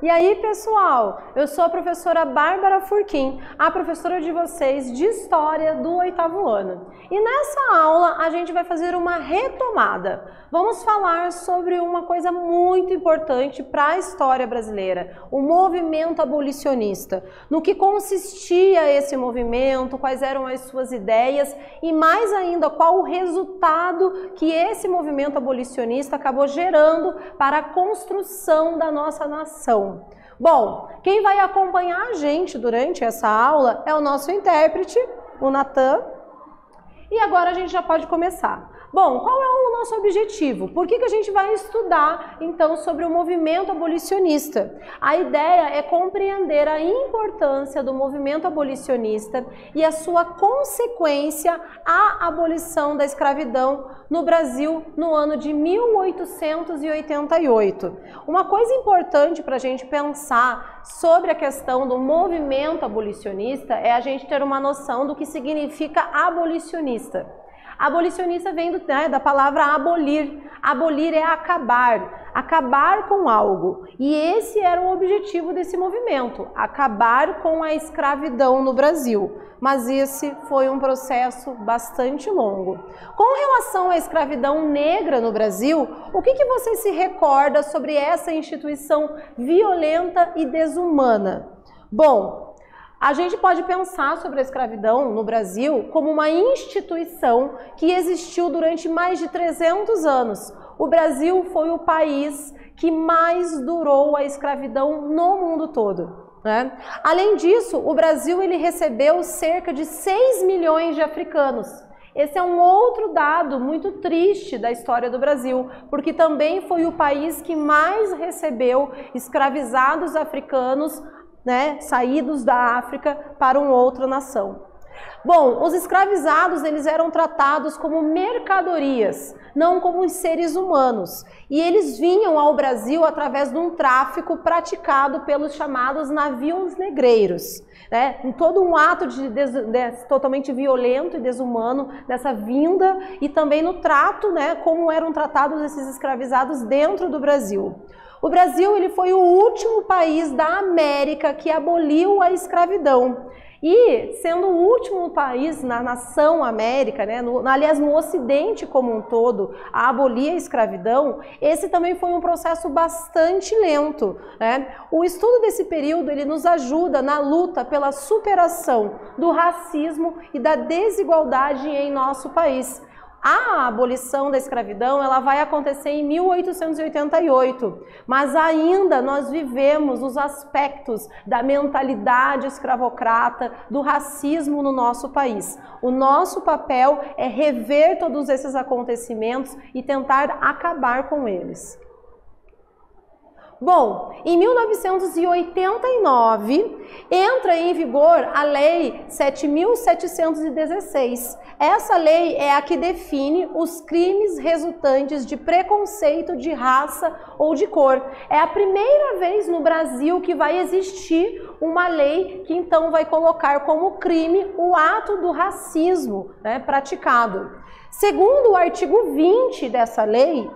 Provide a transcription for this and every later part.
E aí, pessoal, eu sou a professora Bárbara Furquim, a professora de vocês de História do 8º ano. E nessa aula a gente vai fazer uma retomada. Vamos falar sobre uma coisa muito importante para a história brasileira, o movimento abolicionista. No que consistia esse movimento, quais eram as suas ideias e mais ainda, qual o resultado que esse movimento abolicionista acabou gerando para a construção da nossa nação. Bom, quem vai acompanhar a gente durante essa aula é o nosso intérprete, o Natan. E agora a gente já pode começar. Bom, qual é o nosso objetivo? Por que a gente vai estudar, então, sobre o movimento abolicionista? A ideia é compreender a importância do movimento abolicionista e a sua consequência à abolição da escravidão no Brasil no ano de 1888. Uma coisa importante para a gente pensar sobre a questão do movimento abolicionista é a gente ter uma noção do que significa abolicionista. Abolicionista vem da palavra abolir. Abolir é acabar com algo. E esse era o objetivo desse movimento, acabar com a escravidão no Brasil. Mas esse foi um processo bastante longo. Com relação à escravidão negra no Brasil, o que você se recorda sobre essa instituição violenta e desumana? Bom, a gente pode pensar sobre a escravidão no Brasil como uma instituição que existiu durante mais de 300 anos. O Brasil foi o país que mais durou a escravidão no mundo todo, né? Além disso, o Brasil ele recebeu cerca de 6 milhões de africanos. Esse é um outro dado muito triste da história do Brasil, porque também foi o país que mais recebeu escravizados africanos, né, saídos da África para uma outra nação. Bom, os escravizados eles eram tratados como mercadorias, não como seres humanos. E eles vinham ao Brasil através de um tráfico praticado pelos chamados navios negreiros, né? Todo um ato totalmente violento e desumano dessa vinda e também no trato, né, como eram tratados esses escravizados dentro do Brasil. O Brasil ele foi o último país da América que aboliu a escravidão. E, sendo o último país na nação América, né, aliás, no Ocidente como um todo, a abolir a escravidão, esse também foi um processo bastante lento, né? O estudo desse período ele nos ajuda na luta pela superação do racismo e da desigualdade em nosso país. A abolição da escravidão ela vai acontecer em 1888, mas ainda nós vivemos os aspectos da mentalidade escravocrata, do racismo no nosso país. O nosso papel é rever todos esses acontecimentos e tentar acabar com eles. Bom, em 1989 entra em vigor a Lei 7.716. Essa lei é a que define os crimes resultantes de preconceito de raça ou de cor. É a primeira vez no Brasil que vai existir uma lei que então vai colocar como crime o ato do racismo, né, praticado. Segundo o artigo 20 dessa lei,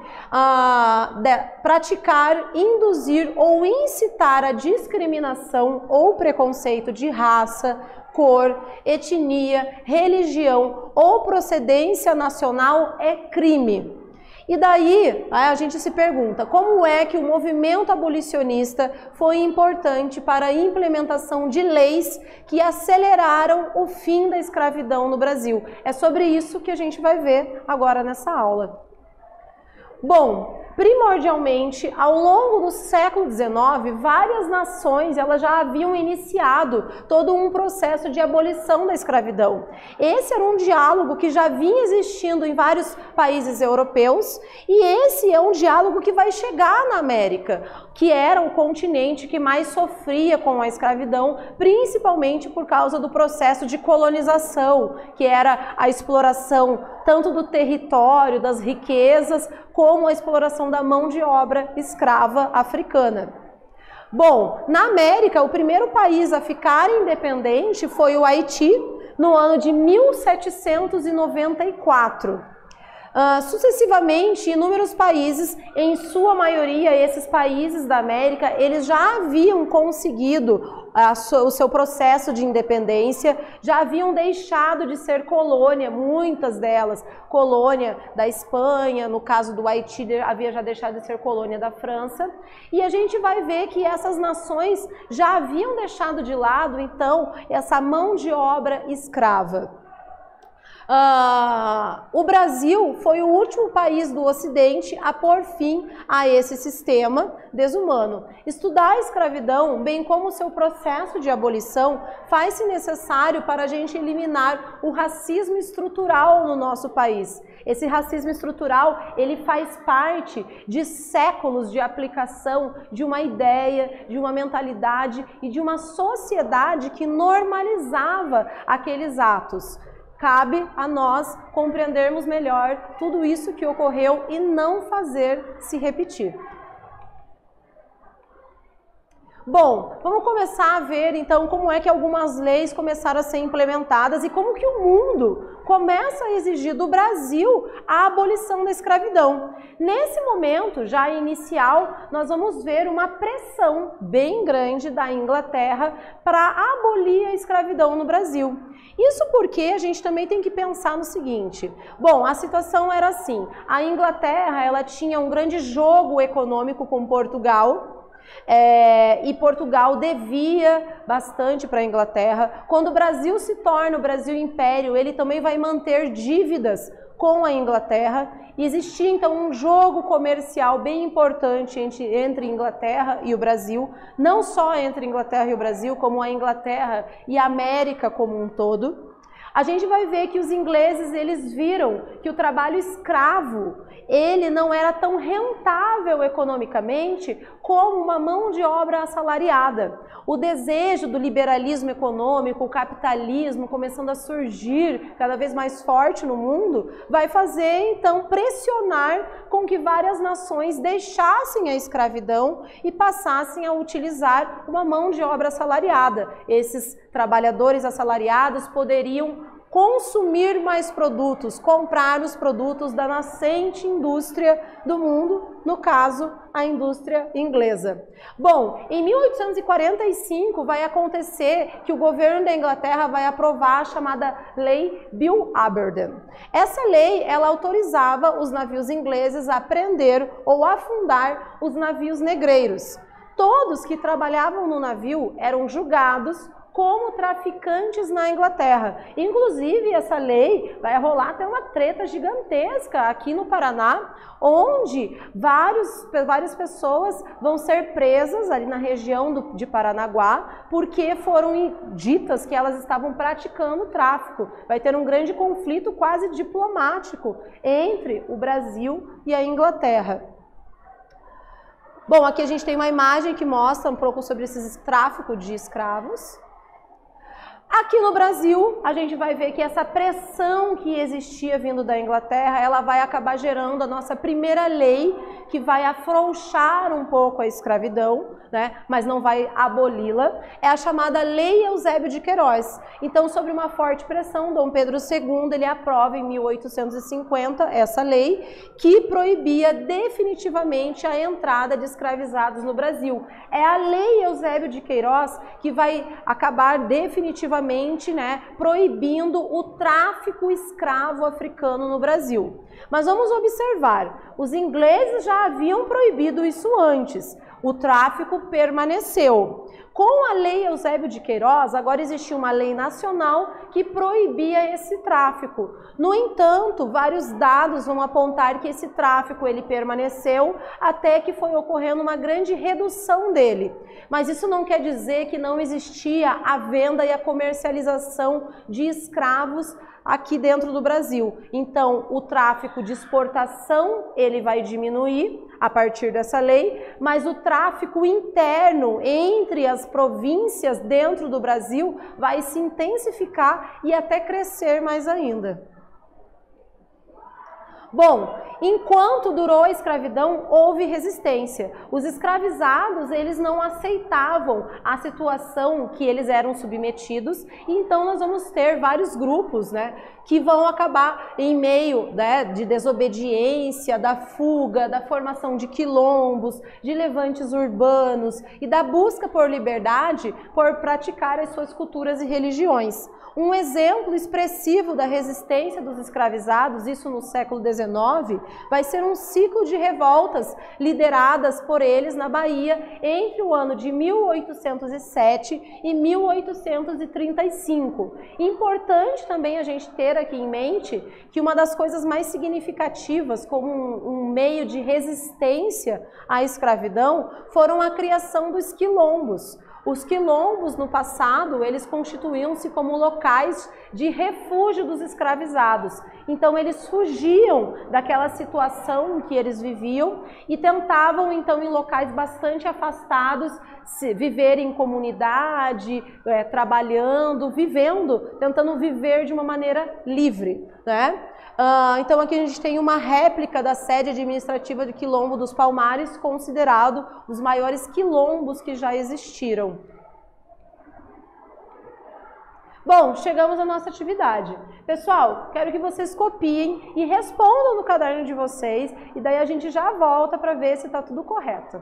praticar, induzir ou incitar a discriminação ou preconceito de raça, cor, etnia, religião ou procedência nacional é crime. E daí a gente se pergunta, como é que o movimento abolicionista foi importante para a implementação de leis que aceleraram o fim da escravidão no Brasil? É sobre isso que a gente vai ver agora nessa aula. Bom, primordialmente, ao longo do século XIX, várias nações elas já haviam iniciado todo um processo de abolição da escravidão. Esse era um diálogo que já vinha existindo em vários países europeus e esse é um diálogo que vai chegar na América, que era o continente que mais sofria com a escravidão, principalmente por causa do processo de colonização, que era a exploração tanto do território, das riquezas, como a exploração da mão de obra escrava africana. Bom, na América, o primeiro país a ficar independente foi o Haiti, no ano de 1794. Sucessivamente, inúmeros países, em sua maioria, esses países da América, eles já haviam conseguido o seu processo de independência, já haviam deixado de ser colônia, muitas delas, colônia da Espanha, no caso do Haiti, havia já deixado de ser colônia da França, e a gente vai ver que essas nações já haviam deixado de lado, então, essa mão de obra escrava. O Brasil foi o último país do Ocidente a pôr fim a esse sistema desumano. Estudar a escravidão, bem como o seu processo de abolição, faz-se necessário para a gente eliminar o racismo estrutural no nosso país. Esse racismo estrutural, ele faz parte de séculos de aplicação de uma ideia, de uma mentalidade e de uma sociedade que normalizava aqueles atos. Cabe a nós compreendermos melhor tudo isso que ocorreu e não fazer se repetir. Bom, vamos começar a ver então como é que algumas leis começaram a ser implementadas e como que o mundo começa a exigir do Brasil a abolição da escravidão. Nesse momento, já inicial, nós vamos ver uma pressão bem grande da Inglaterra para abolir a escravidão no Brasil. Isso porque a gente também tem que pensar no seguinte, bom, a situação era assim, a Inglaterra ela tinha um grande jogo econômico com Portugal, e Portugal devia bastante para a Inglaterra. Quando o Brasil se torna o Brasil Império, ele também vai manter dívidas com a Inglaterra. E existia então um jogo comercial bem importante entre Inglaterra e o Brasil, não só entre Inglaterra e o Brasil, como a Inglaterra e a América como um todo. A gente vai ver que os ingleses, eles viram que o trabalho escravo, ele não era tão rentável economicamente como uma mão de obra assalariada. O desejo do liberalismo econômico, o capitalismo começando a surgir cada vez mais forte no mundo, vai fazer então pressionar com que várias nações deixassem a escravidão e passassem a utilizar uma mão de obra assalariada. Esses trabalhadores assalariados poderiam consumir mais produtos, comprar os produtos da nascente indústria do mundo, no caso, a indústria inglesa. Bom, em 1845 vai acontecer que o governo da Inglaterra vai aprovar a chamada Lei Bill Aberdeen. Essa lei, ela autorizava os navios ingleses a prender ou afundar os navios negreiros. Todos que trabalhavam no navio eram julgados como traficantes na Inglaterra. Inclusive, essa lei vai rolar até uma treta gigantesca aqui no Paraná, onde várias pessoas vão ser presas ali na região de Paranaguá, porque foram ditas que elas estavam praticando tráfico. Vai ter um grande conflito quase diplomático entre o Brasil e a Inglaterra. Bom, aqui a gente tem uma imagem que mostra um pouco sobre esse tráfico de escravos. Aqui no Brasil, a gente vai ver que essa pressão que existia vindo da Inglaterra, ela vai acabar gerando a nossa primeira lei, que vai afrouxar um pouco a escravidão, né, mas não vai aboli-la, é a chamada Lei Eusébio de Queiroz. Então, sob uma forte pressão, Dom Pedro II, ele aprova em 1850 essa lei, que proibia definitivamente a entrada de escravizados no Brasil. É a Lei Eusébio de Queiroz que vai acabar definitivamente, né, proibindo o tráfico escravo africano no Brasil. Mas vamos observar, os ingleses já haviam proibido isso antes, o tráfico permaneceu. Com a Lei Eusébio de Queiroz, agora existia uma lei nacional que proibia esse tráfico. No entanto, vários dados vão apontar que esse tráfico ele permaneceu até que foi ocorrendo uma grande redução dele. Mas isso não quer dizer que não existia a venda e a comercialização de escravos aqui dentro do Brasil. Então, o tráfico de exportação, ele vai diminuir a partir dessa lei, mas o tráfico interno entre as províncias dentro do Brasil vai se intensificar e até crescer mais ainda. Bom, enquanto durou a escravidão, houve resistência. Os escravizados, eles não aceitavam a situação que eles eram submetidos, e então nós vamos ter vários grupos, né, que vão acabar em meio, né, de desobediência, da fuga, da formação de quilombos, de levantes urbanos e da busca por liberdade, por praticar as suas culturas e religiões. Um exemplo expressivo da resistência dos escravizados, isso no século XIX, vai ser um ciclo de revoltas lideradas por eles na Bahia entre o ano de 1807 e 1835. Importante também a gente ter aqui em mente que uma das coisas mais significativas como um meio de resistência à escravidão foram a criação dos quilombos. Os quilombos, no passado, eles constituíam-se como locais de refúgio dos escravizados. Então, eles fugiam daquela situação em que eles viviam e tentavam, então, em locais bastante afastados, viver em comunidade, trabalhando, tentando viver de uma maneira livre, né? Então aqui a gente tem uma réplica da sede administrativa de Quilombo dos Palmares, considerado os maiores quilombos que já existiram. Bom, chegamos à nossa atividade. Pessoal, quero que vocês copiem e respondam no caderno de vocês, e daí a gente já volta para ver se está tudo correto.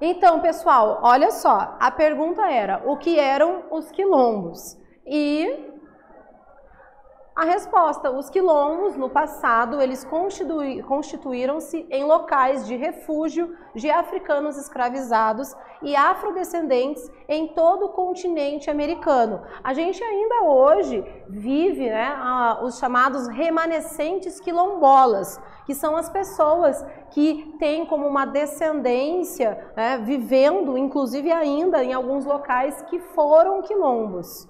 Então, pessoal, olha só, a pergunta era, o que eram os quilombos? E a resposta, os quilombos, no passado, eles constituíram-se em locais de refúgio de africanos escravizados e afrodescendentes em todo o continente americano. A gente ainda hoje vive, né, os chamados remanescentes quilombolas, que são as pessoas que têm como uma descendência, né, vivendo, inclusive ainda em alguns locais que foram quilombos.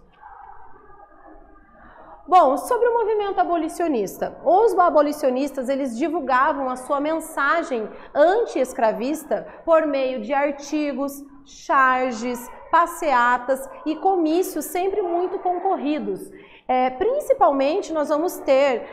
Bom, sobre o movimento abolicionista. Os abolicionistas, eles divulgavam a sua mensagem anti-escravista por meio de artigos, charges, passeatas e comícios sempre muito concorridos. Principalmente nós vamos ter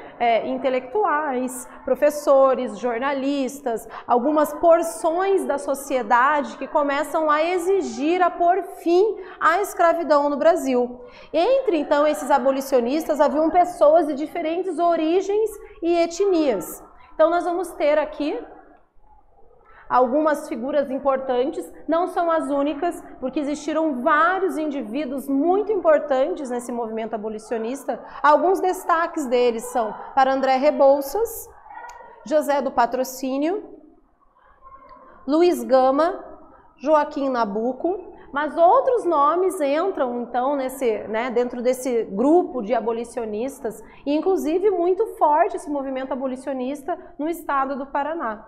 intelectuais, professores, jornalistas, algumas porções da sociedade que começam a exigir a pôr fim à escravidão no Brasil. Entre então esses abolicionistas haviam pessoas de diferentes origens e etnias. Então nós vamos ter aqui algumas figuras importantes, não são as únicas, porque existiram vários indivíduos muito importantes nesse movimento abolicionista. Alguns destaques deles são para André Rebouças, José do Patrocínio, Luiz Gama, Joaquim Nabuco, mas outros nomes entram então dentro desse grupo de abolicionistas, e inclusive muito forte esse movimento abolicionista no estado do Paraná.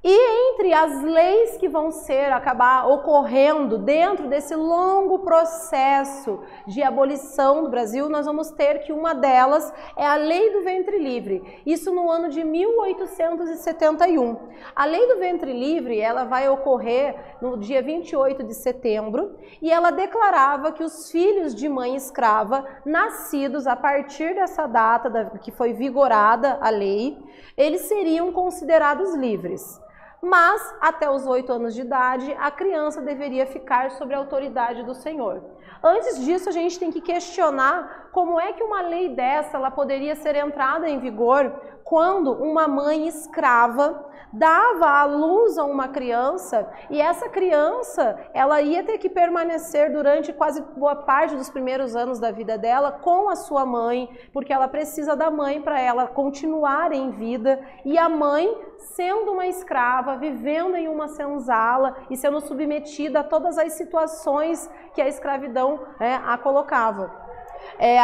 E entre as leis que vão acabar ocorrendo dentro desse longo processo de abolição do Brasil, nós vamos ter que uma delas é a Lei do Ventre Livre, isso no ano de 1871. A Lei do Ventre Livre, ela vai ocorrer no dia 28 de setembro, e ela declarava que os filhos de mãe escrava, nascidos a partir dessa data que foi vigorada a lei, eles seriam considerados livres. Mas, até os 8 anos de idade, a criança deveria ficar sob a autoridade do senhor. Antes disso, a gente tem que questionar como é que uma lei dessa ela poderia ser entrada em vigor quando uma mãe escrava dava à luz a uma criança, e essa criança ela ia ter que permanecer durante quase boa parte dos primeiros anos da vida dela com a sua mãe, porque ela precisa da mãe para ela continuar em vida, e a mãe, sendo uma escrava, vivendo em uma senzala e sendo submetida a todas as situações que a escravidão a colocava.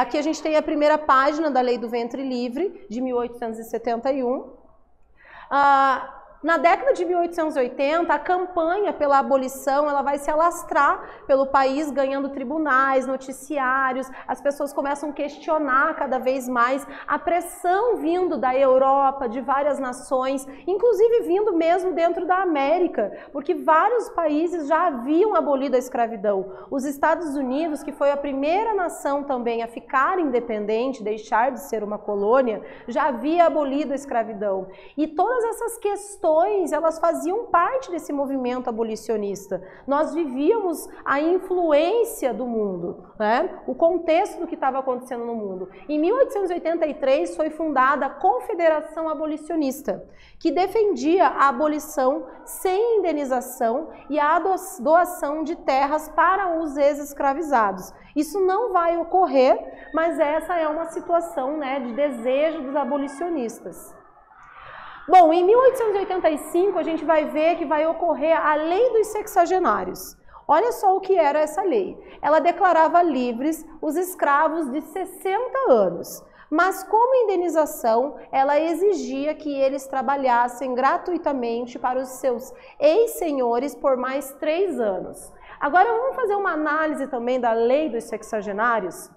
Aqui a gente tem a primeira página da Lei do Ventre Livre, de 1871. Na década de 1880, a campanha pela abolição ela vai se alastrar pelo país, ganhando tribunais, noticiários, as pessoas começam a questionar cada vez mais a pressão vindo da Europa, de várias nações, inclusive vindo mesmo dentro da América, porque vários países já haviam abolido a escravidão. Os Estados Unidos, que foi a primeira nação também a ficar independente, deixar de ser uma colônia, já havia abolido a escravidão. E todas essas questões elas faziam parte desse movimento abolicionista. Nós vivíamos a influência do mundo, o contexto do que estava acontecendo no mundo. Em 1883 foi fundada a Confederação Abolicionista, que defendia a abolição sem indenização e a doação de terras para os ex-escravizados. Isso não vai ocorrer, mas essa é uma situação de desejo dos abolicionistas. Bom, em 1885 a gente vai ver que vai ocorrer a Lei dos Sexagenários. Olha só o que era essa lei. Ela declarava livres os escravos de 60 anos, mas como indenização ela exigia que eles trabalhassem gratuitamente para os seus ex-senhores por mais 3 anos. Agora vamos fazer uma análise também da Lei dos Sexagenários?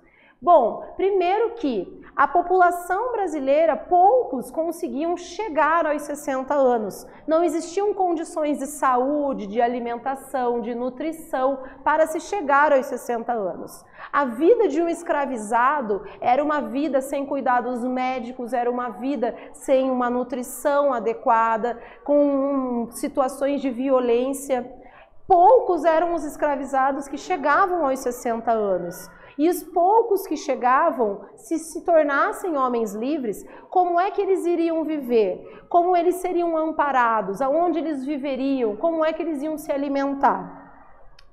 Bom, primeiro que a população brasileira, poucos conseguiam chegar aos 60 anos. Não existiam condições de saúde, de alimentação, de nutrição para se chegar aos 60 anos. A vida de um escravizado era uma vida sem cuidados médicos, era uma vida sem uma nutrição adequada, com situações de violência. Poucos eram os escravizados que chegavam aos 60 anos. E os poucos que chegavam, se tornassem homens livres, como é que eles iriam viver? Como eles seriam amparados? Aonde eles viveriam? Como é que eles iam se alimentar?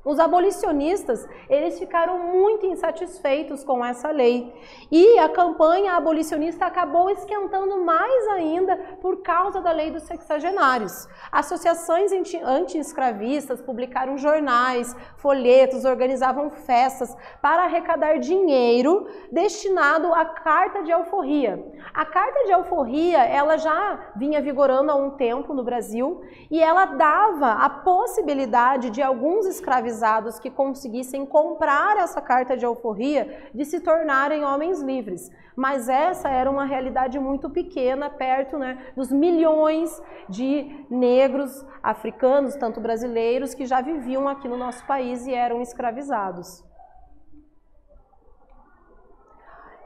Os abolicionistas, eles ficaram muito insatisfeitos com essa lei. E a campanha abolicionista acabou esquentando mais ainda por causa da Lei dos Sexagenários. Associações anti-escravistas publicaram jornais, folhetos, organizavam festas para arrecadar dinheiro destinado à Carta de Alforria. A Carta de Alforria, ela já vinha vigorando há um tempo no Brasil e ela dava a possibilidade de alguns escravizados escravizados que conseguissem comprar essa carta de alforria de se tornarem homens livres. Mas essa era uma realidade muito pequena, perto, né, dos milhões de negros africanos, tanto brasileiros, que já viviam aqui no nosso país e eram escravizados.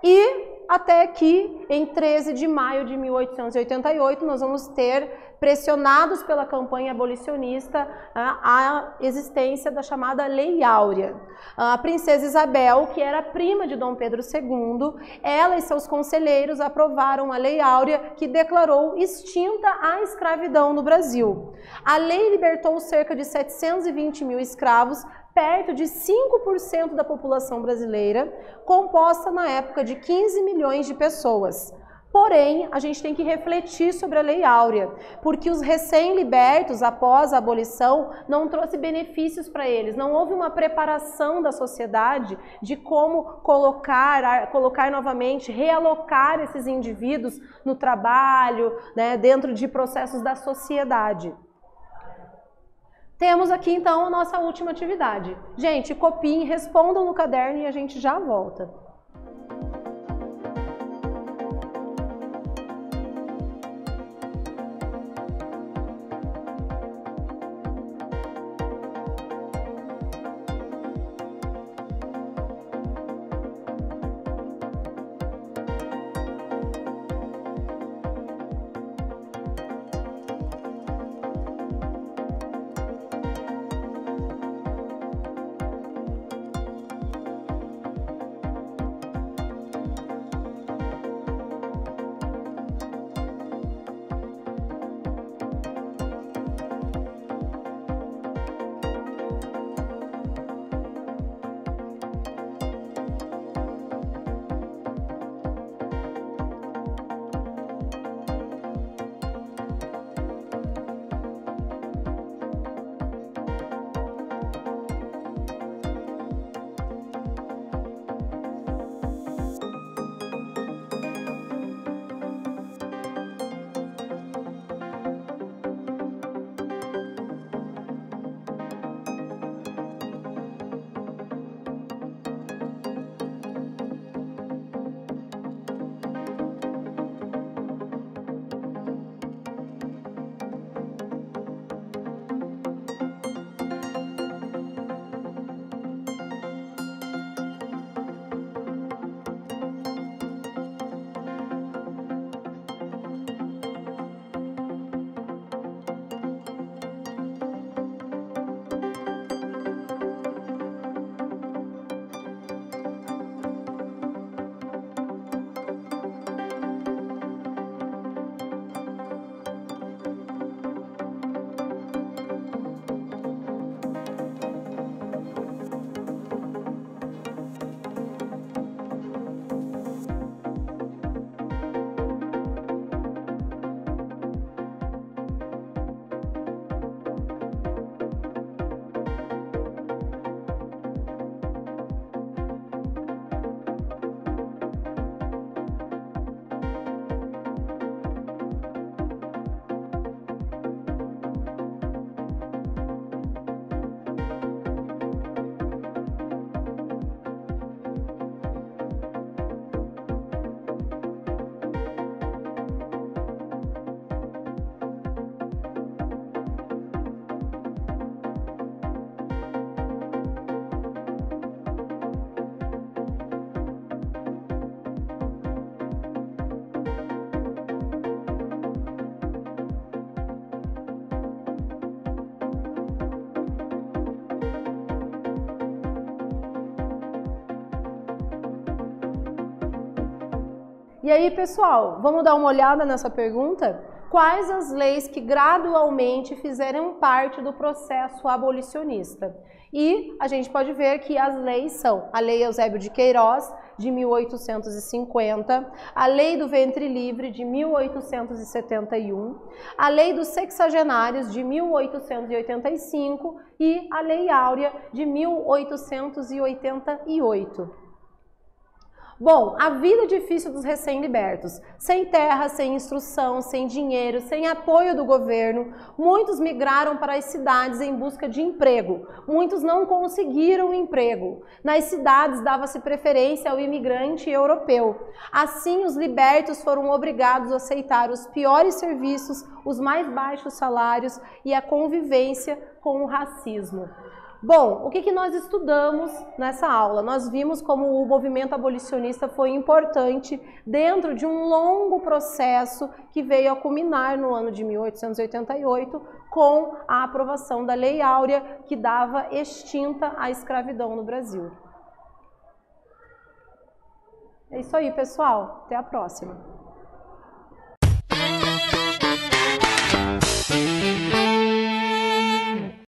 E até que, em 13 de maio de 1888, nós vamos ter, pressionados pela campanha abolicionista, a existência da chamada Lei Áurea. A princesa Isabel, que era prima de Dom Pedro II, ela e seus conselheiros aprovaram a Lei Áurea, que declarou extinta a escravidão no Brasil. A lei libertou cerca de 720 mil escravos, perto de 5% da população brasileira, composta na época de 15 milhões de pessoas. Porém, a gente tem que refletir sobre a Lei Áurea, porque os recém-libertos, após a abolição, não trouxe benefícios para eles. Não houve uma preparação da sociedade de como colocar novamente, realocar esses indivíduos no trabalho, né, dentro de processos da sociedade. Temos aqui, então, a nossa última atividade. Gente, copiem, respondam no caderno e a gente já volta. E aí, pessoal, vamos dar uma olhada nessa pergunta? Quais as leis que gradualmente fizeram parte do processo abolicionista? E a gente pode ver que as leis são a Lei Eusébio de Queiroz, de 1850, a Lei do Ventre Livre, de 1871, a Lei dos Sexagenários, de 1885 e a Lei Áurea, de 1888. Bom, a vida difícil dos recém-libertos, sem terra, sem instrução, sem dinheiro, sem apoio do governo, muitos migraram para as cidades em busca de emprego, muitos não conseguiram emprego. Nas cidades dava-se preferência ao imigrante europeu. Assim, os libertos foram obrigados a aceitar os piores serviços, os mais baixos salários e a convivência com o racismo. Bom, o que nós estudamos nessa aula? Nós vimos como o movimento abolicionista foi importante dentro de um longo processo que veio a culminar no ano de 1888 com a aprovação da Lei Áurea, que dava extinta a escravidão no Brasil. É isso aí, pessoal. Até a próxima.